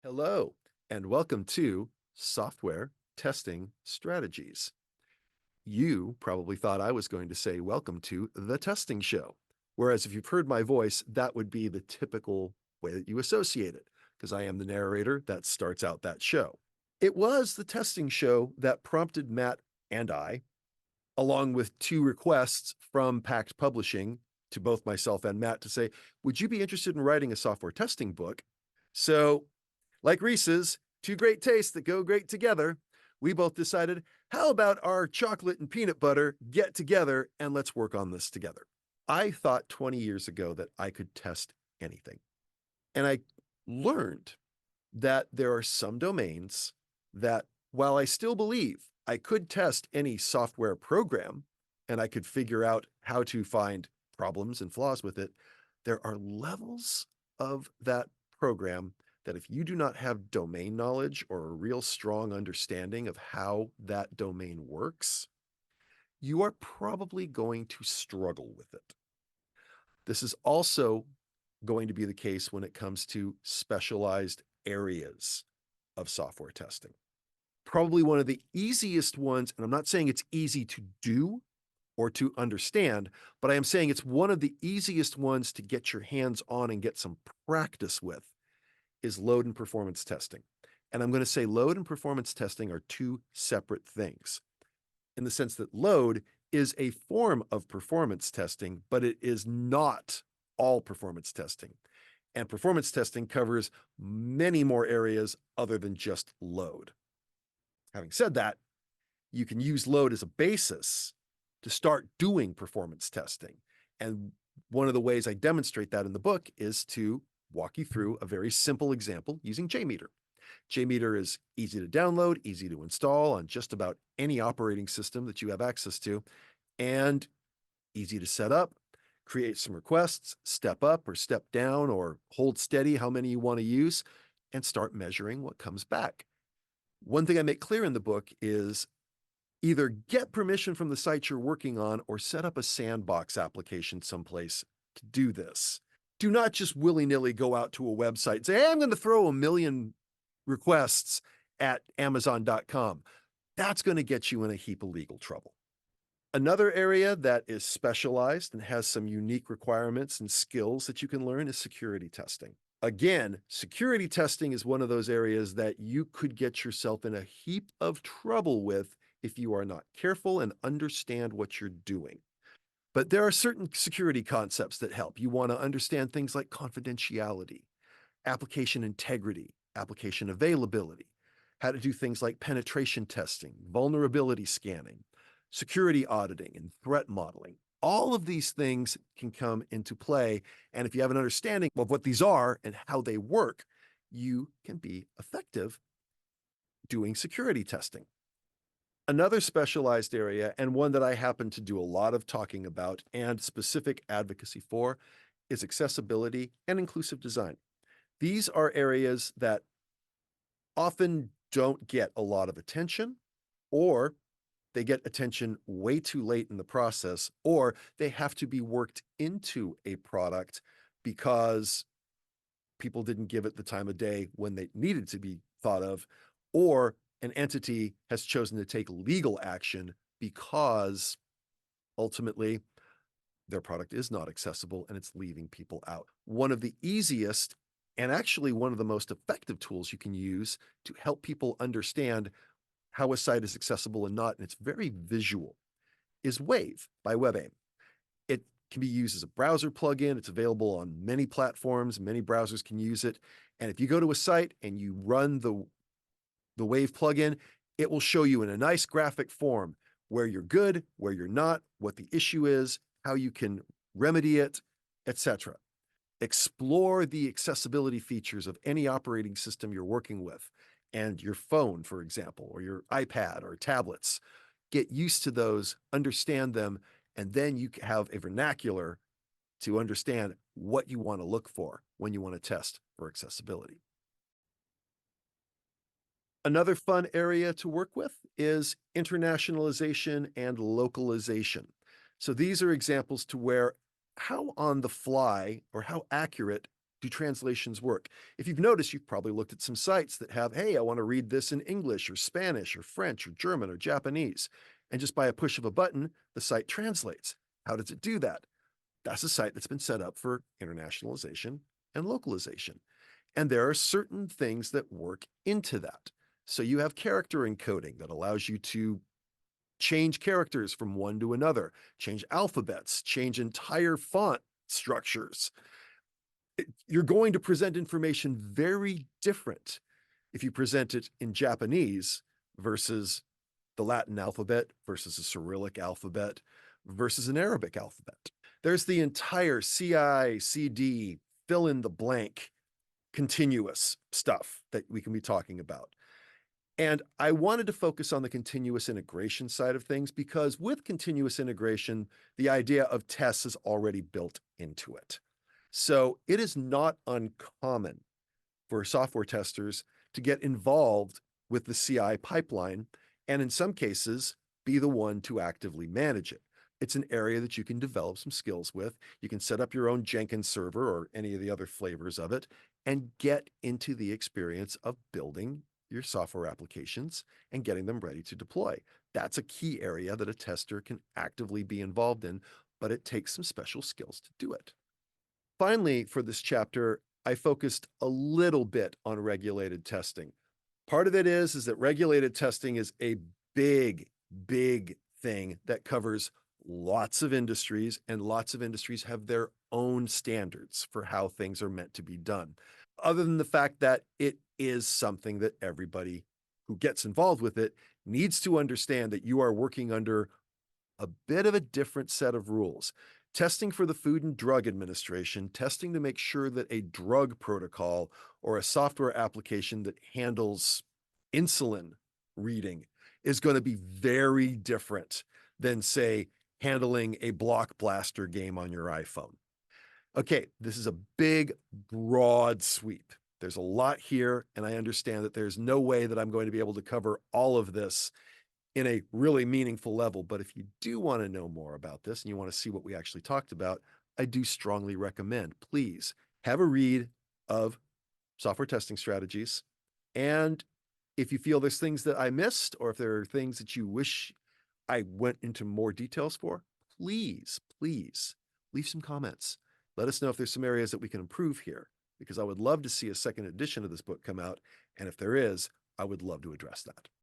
Hello, and welcome to Software Testing Strategies. You probably thought I was going to say welcome to the testing show, whereas if you've heard my voice, that would be the typical way that you associate it, because I am the narrator that starts out that show. It was the testing show that prompted Matt and I, along with two requests from Pact Publishing to both myself and Matt to say, would you be interested in writing a software testing book? So like Reese's, two great tastes that go great together, we both decided, how about our chocolate and peanut butter get together and let's work on this together? I thought 20 years ago that I could test anything. And I learned that there are some domains that, while I still believe I could test any software program and I could figure out how to find problems and flaws with it, there are levels of that program that if you do not have domain knowledge or a real strong understanding of how that domain works, you are probably going to struggle with it. This is also going to be the case when it comes to specialized areas of software testing. Probably one of the easiest ones, and I'm not saying it's easy to do or to understand, but I am saying it's one of the easiest ones to get your hands on and get some practice with, is load and performance testing. And I'm going to say load and performance testing are two separate things, in the sense that load is a form of performance testing, but it is not all performance testing. And performance testing covers many more areas other than just load. Having said that, you can use load as a basis to start doing performance testing. And one of the ways I demonstrate that in the book is to walk you through a very simple example using JMeter. JMeter is easy to download, easy to install on just about any operating system that you have access to, and easy to set up. Create some requests, step up or step down or hold steady how many you want to use, and start measuring what comes back. One thing I make clear in the book is either get permission from the site you're working on or set up a sandbox application someplace to do this. Do not just willy-nilly go out to a website and say, hey, I'm going to throw 1,000,000 requests at Amazon.com. That's going to get you in a heap of legal trouble. Another area that is specialized and has some unique requirements and skills that you can learn is security testing. Again, security testing is one of those areas that you could get yourself in a heap of trouble with if you are not careful and understand what you're doing. But there are certain security concepts that help. You want to understand things like confidentiality, application integrity, application availability, how to do things like penetration testing, vulnerability scanning, security auditing, and threat modeling. All of these things can come into play. And if you have an understanding of what these are and how they work, you can be effective doing security testing. Another specialized area, and one that I happen to do a lot of talking about and specific advocacy for, is accessibility and inclusive design. These are areas that often don't get a lot of attention, or they get attention way too late in the process, or they have to be worked into a product because people didn't give it the time of day when they needed to be thought of, or an entity has chosen to take legal action because ultimately their product is not accessible and it's leaving people out. One of the easiest and actually one of the most effective tools you can use to help people understand how a site is accessible and not, and it's very visual, is Wave by WebAIM. It can be used as a browser plugin. It's available on many platforms. Many browsers can use it. And if you go to a site and you run the Wave plugin, it will show you in a nice graphic form where you're good, where you're not, what the issue is, how you can remedy it, etc. Explore the accessibility features of any operating system you're working with, and your phone, for example, or your iPad or tablets. Get used to those, understand them, and then you have a vernacular to understand what you want to look for when you want to test for accessibility. Another fun area to work with is internationalization and localization. So these are examples to where how on the fly or how accurate do translations work? If you've noticed, you've probably looked at some sites that have, hey, I want to read this in English or Spanish or French or German or Japanese. And just by a push of a button, the site translates. How does it do that? That's a site that's been set up for internationalization and localization. And there are certain things that work into that. So you have character encoding that allows you to change characters from one to another, change alphabets, change entire font structures. You're going to present information very different if you present it in Japanese versus the Latin alphabet versus a Cyrillic alphabet versus an Arabic alphabet. There's the entire CI, CD, fill in the blank continuous stuff that we can be talking about. And I wanted to focus on the continuous integration side of things because with continuous integration, the idea of tests is already built into it. So it is not uncommon for software testers to get involved with the CI pipeline and in some cases be the one to actively manage it. It's an area that you can develop some skills with. You can set up your own Jenkins server or any of the other flavors of it and get into the experience of building your software applications and getting them ready to deploy. That's a key area that a tester can actively be involved in, but it takes some special skills to do it. Finally, for this chapter, I focused a little bit on regulated testing. Part of it is that regulated testing is a big, big thing that covers lots of industries, and lots of industries have their own standards for how things are meant to be done. Other than the fact that it is something that everybody who gets involved with it needs to understand that you are working under a bit of a different set of rules. Testing for the Food and Drug Administration, testing to make sure that a drug protocol or a software application that handles insulin reading is going to be very different than, say, handling a block blaster game on your iPhone. Okay, this is a big, broad sweep. There's a lot here, and I understand that there's no way that I'm going to be able to cover all of this in a really meaningful level. But if you do want to know more about this and you want to see what we actually talked about, I do strongly recommend, please have a read of Software Testing Strategies. And if you feel there's things that I missed, or if there are things that you wish I went into more details for, please leave some comments. Let us know if there's some areas that we can improve here, because I would love to see a second edition of this book come out. And if there is, I would love to address that.